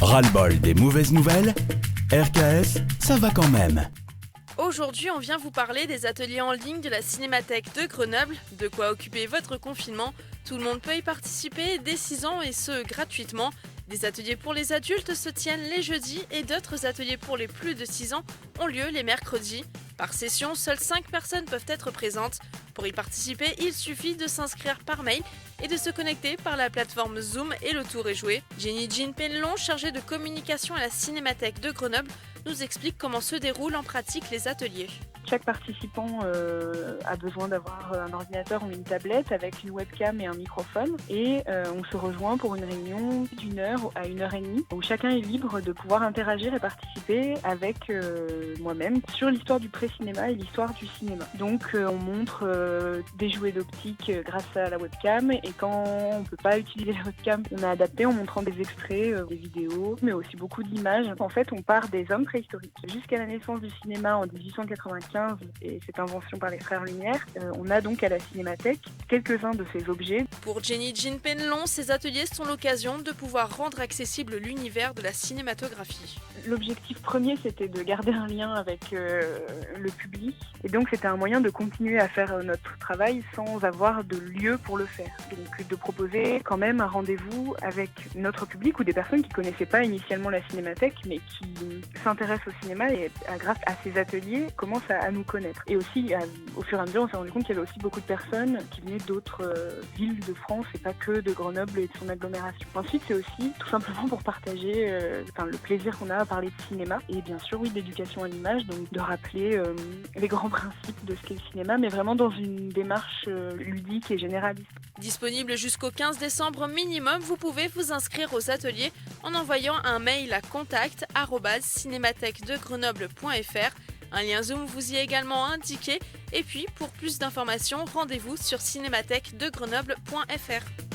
Ras-le-bol des mauvaises nouvelles? RKS, ça va quand même. Aujourd'hui, on vient vous parler des ateliers en ligne de la Cinémathèque de Grenoble. De quoi occuper votre confinement. Tout le monde peut y participer dès 6 ans et ce, gratuitement. Des ateliers pour les adultes se tiennent les jeudis et d'autres ateliers pour les plus de 6 ans ont lieu les mercredis. Par session, seules 5 personnes peuvent être présentes. Pour y participer, il suffit de s'inscrire par mail et de se connecter par la plateforme Zoom et le tour est joué. Jenny Jean Penelon, chargée de communication à la Cinémathèque de Grenoble, nous explique comment se déroulent en pratique les ateliers. Chaque participant a besoin d'avoir un ordinateur ou une tablette avec une webcam et un microphone et on se rejoint pour une réunion d'1 heure à 1h30 où chacun est libre de pouvoir interagir et participer avec moi-même sur l'histoire du pré-cinéma et l'histoire du cinéma. Donc on montre des jouets d'optique grâce à la webcam et quand on ne peut pas utiliser la webcam, on a adapté en montrant des extraits, des vidéos, mais aussi beaucoup d'images. En fait, on part des hommes préhistoriques. Jusqu'à la naissance du cinéma en 1895 et cette invention par les frères Lumière, on a donc à la Cinémathèque quelques-uns de ces objets. Pour Jenny Jean Penelon, ces ateliers sont l'occasion de pouvoir rendre accessible l'univers de la cinématographie. L'objectif premier, c'était de garder un lien avec le public et donc c'était un moyen de continuer à faire notre travail sans avoir de lieu pour le faire. Donc de proposer quand même un rendez-vous avec notre public ou des personnes qui ne connaissaient pas initialement la Cinémathèque mais qui s'intéressent au cinéma et grâce à ces ateliers commencent à nous connaître. Et aussi, au fur et à mesure, on s'est rendu compte qu'il y avait aussi beaucoup de personnes qui venaient d'autres villes de France et pas que de Grenoble et de son agglomération. Ensuite, c'est aussi tout simplement pour partager le plaisir qu'on a à parler de cinéma et bien sûr, oui, d'éducation à l'image, donc de rappeler les grands principes de ce qu'est le cinéma, mais vraiment dans une démarche ludique et généraliste. Disponible jusqu'au 15 décembre minimum, vous pouvez vous inscrire aux ateliers en envoyant un mail à contact@cinémathèquedegrenoble.fr. Un lien Zoom vous y est également indiqué. Et puis, pour plus d'informations, rendez-vous sur cinémathèquedegrenoble.fr.